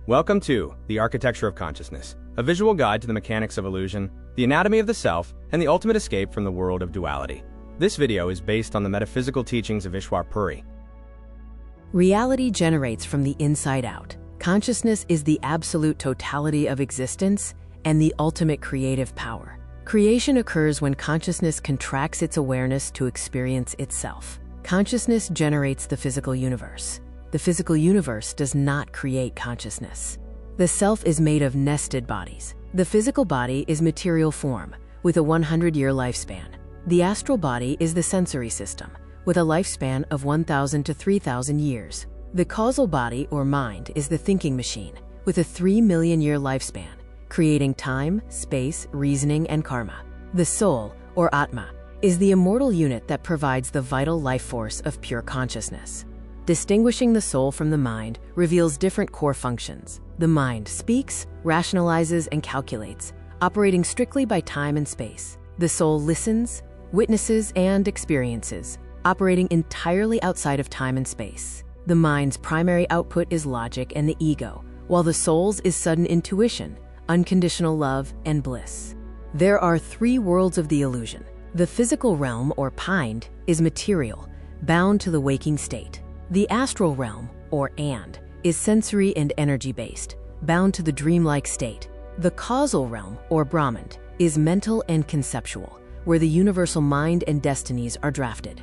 Welcome to The Architecture of Consciousness, a visual guide to the mechanics of illusion, the anatomy of the self, and the ultimate escape from the world of duality. This video is based on the metaphysical teachings of Ishwar Puri. Reality generates from the inside out. Consciousness is the absolute totality of existence and the ultimate creative power. Creation occurs when consciousness contracts its awareness to experience itself. Consciousness generates the physical universe. The physical universe does not create consciousness. The self is made of nested bodies. The physical body is material form, with a 100-year lifespan. The astral body is the sensory system, with a lifespan of 1,000 to 3,000 years. The causal body, or mind, is the thinking machine, with a 3 million-year lifespan, creating time, space, reasoning, and karma. The soul, or Atma, is the immortal unit that provides the vital life force of pure consciousness. Distinguishing the soul from the mind reveals different core functions. The mind speaks, rationalizes, and calculates, operating strictly by time and space. The soul listens, witnesses, and experiences, operating entirely outside of time and space. The mind's primary output is logic and the ego, while the soul's is sudden intuition, unconditional love, and bliss. There are three worlds of the illusion. The physical realm, or mind, is material, bound to the waking state. The astral realm, or and, is sensory and energy-based, bound to the dreamlike state. The causal realm, or Brahman, is mental and conceptual, where the universal mind and destinies are drafted.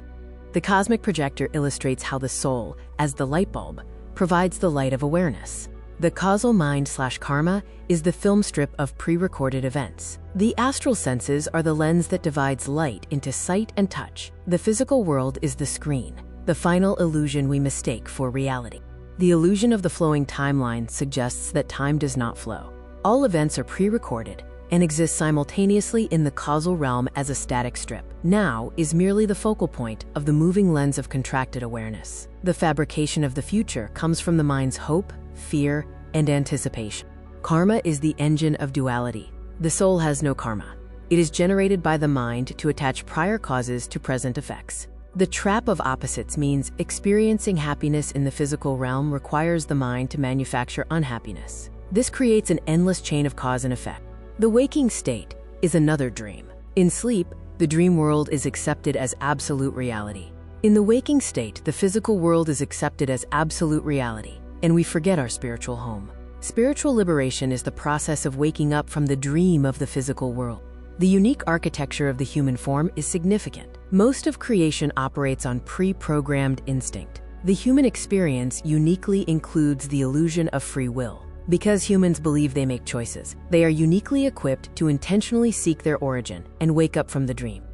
The cosmic projector illustrates how the soul, as the light bulb, provides the light of awareness. The causal mind/karma is the film strip of pre-recorded events. The astral senses are the lens that divides light into sight and touch. The physical world is the screen, the final illusion we mistake for reality. The illusion of the flowing timeline suggests that time does not flow. All events are pre-recorded and exist simultaneously in the causal realm as a static strip. Now is merely the focal point of the moving lens of contracted awareness. The fabrication of the future comes from the mind's hope, fear, and anticipation. Karma is the engine of duality. The soul has no karma. It is generated by the mind to attach prior causes to present effects. The trap of opposites means experiencing happiness in the physical realm requires the mind to manufacture unhappiness. This creates an endless chain of cause and effect. The waking state is another dream. In sleep, the dream world is accepted as absolute reality. In the waking state, the physical world is accepted as absolute reality, and we forget our spiritual home. Spiritual liberation is the process of waking up from the dream of the physical world. The unique architecture of the human form is significant. Most of creation operates on pre-programmed instinct. The human experience uniquely includes the illusion of free will. Because humans believe they make choices, they are uniquely equipped to intentionally seek their origin and wake up from the dream.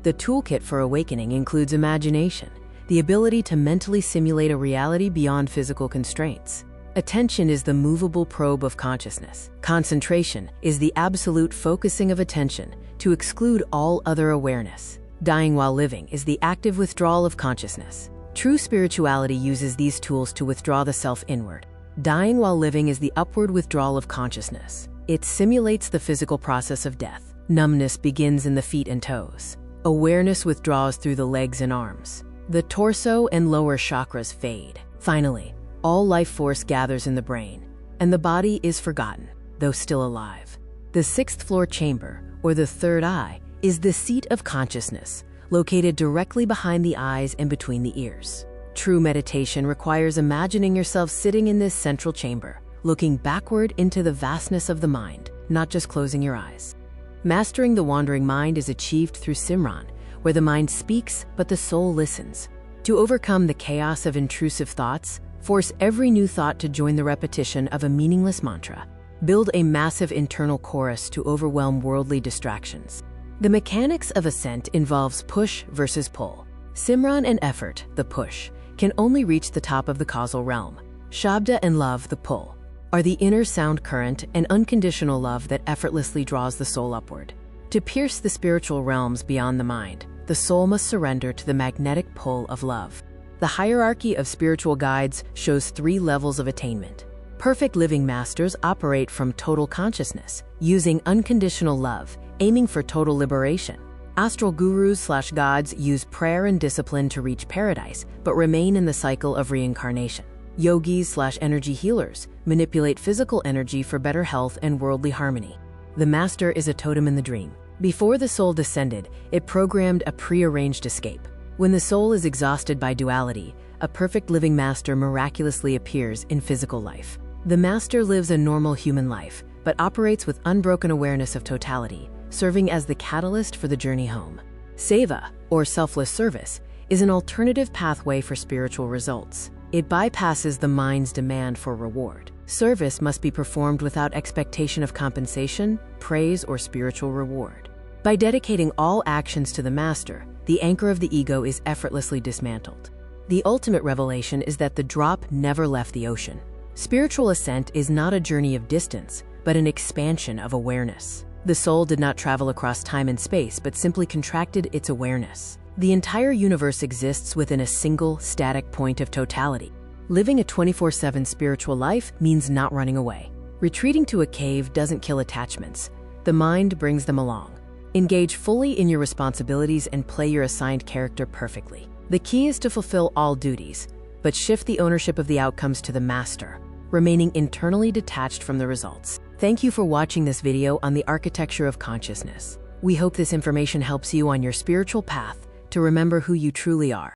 The toolkit for awakening includes imagination, the ability to mentally simulate a reality beyond physical constraints. Attention is the movable probe of consciousness. Concentration is the absolute focusing of attention to exclude all other awareness. Dying while living is the active withdrawal of consciousness. True spirituality uses these tools to withdraw the self inward. Dying while living is the upward withdrawal of consciousness. It simulates the physical process of death. Numbness begins in the feet and toes. Awareness withdraws through the legs and arms. The torso and lower chakras fade. Finally, all life force gathers in the brain, and the body is forgotten, though still alive. The sixth floor chamber, or the third eye, is the seat of consciousness, located directly behind the eyes and between the ears. True meditation requires imagining yourself sitting in this central chamber, looking backward into the vastness of the mind, not just closing your eyes. Mastering the wandering mind is achieved through Simran, where the mind speaks but the soul listens. To overcome the chaos of intrusive thoughts, force every new thought to join the repetition of a meaningless mantra. Build a massive internal chorus to overwhelm worldly distractions. The mechanics of ascent involves push versus pull. Simran and effort, the push, can only reach the top of the causal realm. Shabda and love, the pull, are the inner sound current and unconditional love that effortlessly draws the soul upward. To pierce the spiritual realms beyond the mind, the soul must surrender to the magnetic pull of love. The hierarchy of spiritual guides shows 3 levels of attainment. Perfect living masters operate from total consciousness, using unconditional love, aiming for total liberation. Astral gurus/gods use prayer and discipline to reach paradise, but remain in the cycle of reincarnation. Yogis/energy healers manipulate physical energy for better health and worldly harmony. The master is a totem in the dream. Before the soul descended, it programmed a prearranged escape. When the soul is exhausted by duality, a perfect living master miraculously appears in physical life. The master lives a normal human life, but operates with unbroken awareness of totality, serving as the catalyst for the journey home. Seva, or selfless service, is an alternative pathway for spiritual results. It bypasses the mind's demand for reward. Service must be performed without expectation of compensation, praise, or spiritual reward. By dedicating all actions to the master, the anchor of the ego is effortlessly dismantled. The ultimate revelation is that the drop never left the ocean. Spiritual ascent is not a journey of distance, but an expansion of awareness. The soul did not travel across time and space, but simply contracted its awareness. The entire universe exists within a single, static point of totality. Living a 24/7 spiritual life means not running away. Retreating to a cave doesn't kill attachments. The mind brings them along. Engage fully in your responsibilities and play your assigned character perfectly. The key is to fulfill all duties, but shift the ownership of the outcomes to the master, remaining internally detached from the results. Thank you for watching this video on the architecture of consciousness. We hope this information helps you on your spiritual path to remember who you truly are.